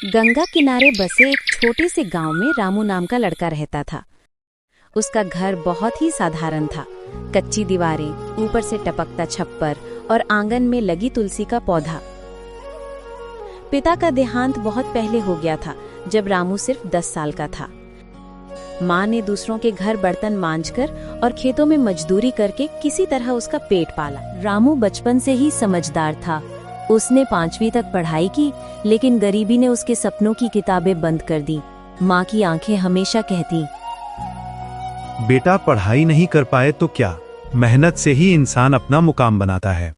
गंगा किनारे बसे एक छोटे से गांव में रामू नाम का लड़का रहता था। उसका घर बहुत ही साधारण था। कच्ची दीवारें, ऊपर से टपकता छप्पर और आंगन में लगी तुलसी का पौधा। पिता का देहांत बहुत पहले हो गया था, जब रामू सिर्फ 10 साल का था। माँ ने दूसरों के घर बर्तन मांजकर और खेतों में मजदूरी करके किसी तरह उसका पेट पाला। रामू बचपन से ही समझदार था। उसने 5वीं तक पढ़ाई की, लेकिन गरीबी ने उसके सपनों की किताबें बंद कर दी। माँ की आंखें हमेशा कहती, बेटा पढ़ाई नहीं कर पाए तो क्या, मेहनत से ही इंसान अपना मुकाम बनाता है।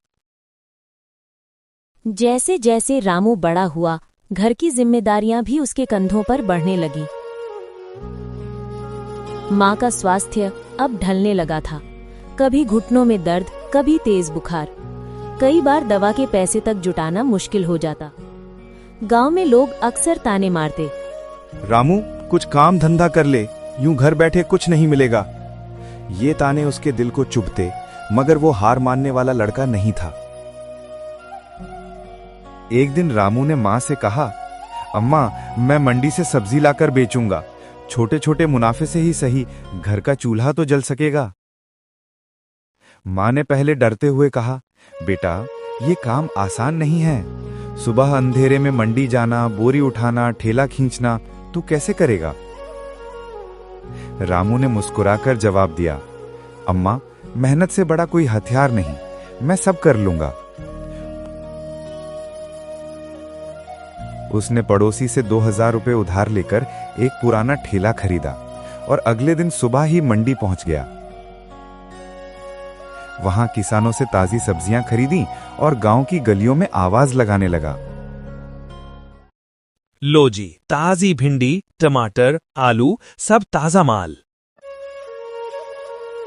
जैसे जैसे रामू बड़ा हुआ, घर की जिम्मेदारियां भी उसके कंधों पर बढ़ने लगी। माँ का स्वास्थ्य अब ढलने लगा था। कभी घुटनों में दर्द, कभी तेज बुखार। कई बार दवा के पैसे तक जुटाना मुश्किल हो जाता। गांव में लोग अक्सर ताने मारते, रामू कुछ काम धंधा कर ले, यूं घर बैठे कुछ नहीं मिलेगा। ये ताने उसके दिल को चुभते, मगर वो हार मानने वाला लड़का नहीं था। एक दिन रामू ने माँ से कहा, अम्मा मैं मंडी से सब्जी लाकर बेचूंगा, छोटे छोटे मुनाफे से ही सही, घर का चूल्हा तो जल सकेगा। माँ ने पहले डरते हुए कहा, बेटा ये काम आसान नहीं है। सुबह अंधेरे में मंडी जाना, बोरी उठाना, ठेला खींचना, तू कैसे करेगा? रामू ने मुस्कुराकर जवाब दिया, अम्मा मेहनत से बड़ा कोई हथियार नहीं, मैं सब कर लूंगा। उसने पड़ोसी से 2000 रुपए उधार लेकर एक पुराना ठेला खरीदा और अगले दिन सुबह ही मंडी पहुंच गया। वहां किसानों से ताजी सब्जियां खरीदी और गांव की गलियों में आवाज लगाने लगा, लो जी, ताजी भिंडी, टमाटर, आलू, सब ताजा माल।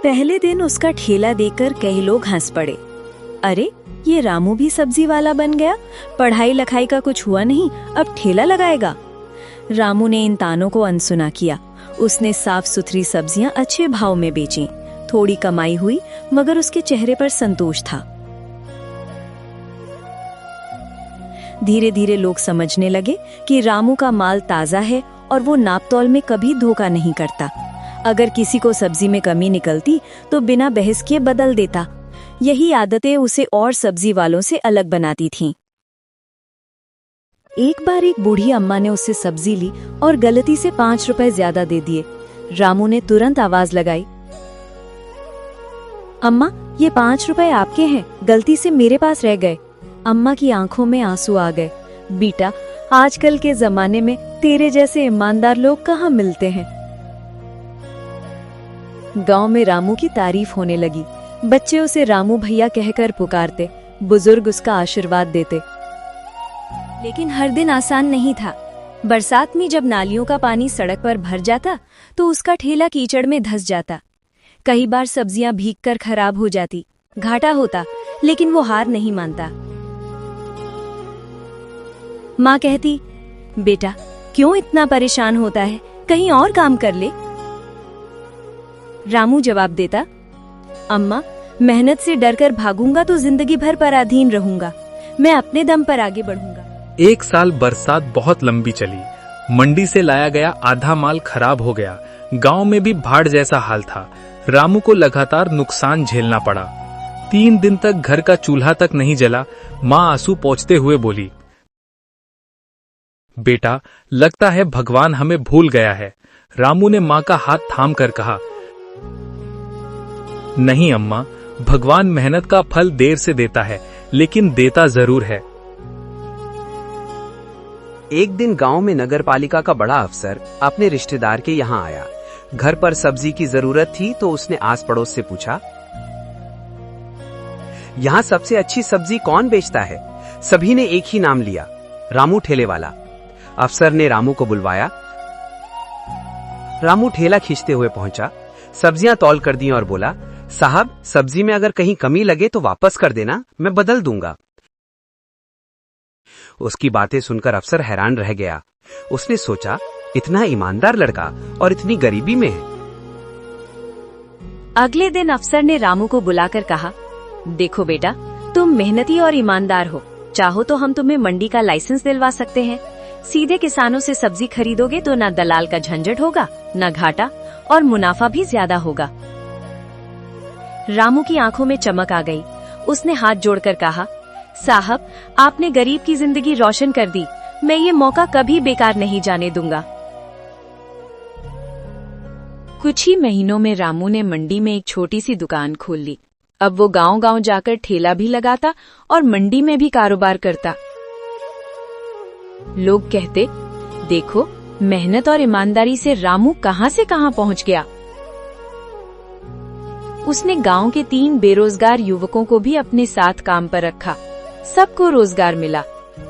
पहले दिन उसका ठेला देखकर कई लोग हंस पड़े। अरे ये रामू भी सब्जी वाला बन गया, पढ़ाई लिखाई का कुछ हुआ नहीं, अब ठेला लगाएगा। रामू ने इन तानों को अनसुना किया। उसने साफ सुथरी सब्जियां अच्छे भाव में बेची। थोड़ी कमाई हुई, मगर उसके चेहरे पर संतोष था। धीरे धीरे लोग समझने लगे कि रामू का माल ताजा है और वो नापतोल में कभी धोखा नहीं करता। अगर किसी को सब्जी में कमी निकलती तो बिना बहस किए बदल देता। यही आदतें उसे और सब्जी वालों से अलग बनाती थीं। एक बार एक बूढ़ी अम्मा ने उससे सब्जी ली और गलती से 5 रुपए ज्यादा दे दिए। रामू ने तुरंत आवाज लगाई, अम्मा ये 5 रुपए आपके हैं, गलती से मेरे पास रह गए। अम्मा की आंखों में आंसू आ गए। बेटा आजकल के जमाने में तेरे जैसे ईमानदार लोग कहाँ मिलते हैं। गांव में रामू की तारीफ होने लगी। बच्चे उसे रामू भैया कहकर पुकारते, बुजुर्ग उसका आशीर्वाद देते। लेकिन हर दिन आसान नहीं था। बरसात में जब नालियों का पानी सड़क पर भर जाता तो उसका ठेला कीचड़ में धंस जाता। कई बार सब्जियां भीगकर खराब हो जाती। घाटा होता, लेकिन वो हार नहीं मानता। माँ कहती, बेटा क्यों इतना परेशान होता है, कहीं और काम कर ले। रामू जवाब देता, अम्मा मेहनत से डरकर भागूंगा तो जिंदगी भर पराधीन रहूंगा। मैं अपने दम पर आगे बढ़ूंगा। एक साल बरसात बहुत लंबी चली। मंडी से लाया गया आधा माल खराब हो गया। गांव में भी बाढ़ जैसा हाल था। रामू को लगातार नुकसान झेलना पड़ा। 3 दिन तक घर का चूल्हा तक नहीं जला। माँ आंसू पोंछते हुए बोली, बेटा लगता है भगवान हमें भूल गया है। रामू ने माँ का हाथ थाम कर कहा, नहीं अम्मा, भगवान मेहनत का फल देर से देता है, लेकिन देता जरूर है। एक दिन गांव में नगरपालिका का बड़ा अफसर अपने रिश्तेदार के यहाँ आया। घर पर सब्जी की जरूरत थी तो उसने आस पड़ोस से पूछा, यहाँ सबसे अच्छी सब्जी कौन बेचता है? सभी ने एक ही नाम लिया, रामू ठेले वाला। अफसर ने रामू को बुलवाया। रामू ठेला खींचते हुए पहुंचा, सब्जियां तौल कर दी और बोला, साहब सब्जी में अगर कहीं कमी लगे तो वापस कर देना, मैं बदल दूंगा। उसकी बातें सुनकर अफसर हैरान रह गया। उसने सोचा, इतना ईमानदार लड़का और इतनी गरीबी में है। अगले दिन अफसर ने रामू को बुलाकर कहा, देखो बेटा तुम मेहनती और ईमानदार हो, चाहो तो हम तुम्हें मंडी का लाइसेंस दिलवा सकते हैं। सीधे किसानों से सब्जी खरीदोगे तो ना दलाल का झंझट होगा, ना घाटा, और मुनाफा भी ज्यादा होगा। रामू की आंखों में चमक आ गई। उसने हाथ जोड़कर कहा, साहब, आपने गरीब की जिंदगी रोशन कर दी। मैं ये मौका कभी बेकार नहीं जाने दूंगा। कुछ ही महीनों में रामू ने मंडी में एक छोटी सी दुकान खोल ली। अब वो गांव-गांव जाकर ठेला भी लगाता और मंडी में भी कारोबार करता। लोग कहते, देखो, मेहनत और ईमानदारी से रामू कहां से कहां पहुंच गया। उसने गांव के 3 बेरोजगार युवकों को भी अपने साथ काम पर रखा। सबको रोजगार मिला।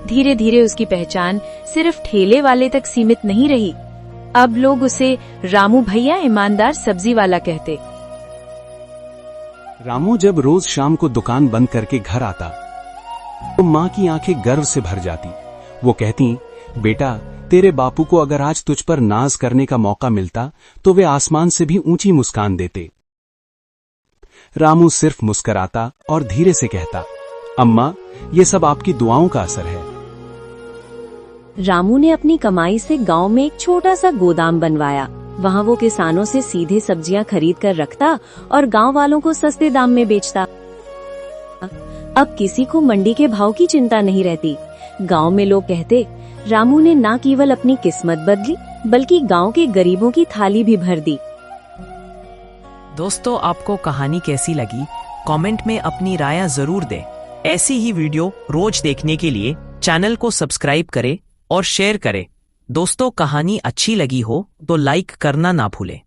धीरे धीरे उसकी पहचान सिर्फ ठेले वाले तक सीमित नहीं रही। अब लोग उसे रामू भैया ईमानदार सब्जी वाला कहते। रामू जब रोज शाम को दुकान बंद करके घर आता तो माँ की आंखें गर्व से भर जाती। वो कहती, बेटा, तेरे बापू को अगर आज तुझ पर नाज करने का मौका मिलता तो वे आसमान से भी ऊंची मुस्कान देते। रामू सिर्फ मुस्कराता और धीरे से कहता, अम्मा, ये सब आपकी दुआओं का असर है। रामू ने अपनी कमाई से गांव में एक छोटा सा गोदाम बनवाया। वहां वो किसानों से सीधे सब्जियां खरीद कर रखता और गांव वालों को सस्ते दाम में बेचता। अब किसी को मंडी के भाव की चिंता नहीं रहती। गांव में लोग कहते, रामू ने न केवल अपनी किस्मत बदली बल्कि गांव के गरीबों की थाली भी भर दी। दोस्तों, आपको कहानी कैसी लगी? कमेंट में अपनी राय जरूर दें। ऐसी ही वीडियो रोज देखने के लिए चैनल को सब्सक्राइब करें और शेयर करें। दोस्तों, कहानी अच्छी लगी हो तो लाइक करना ना भूलें।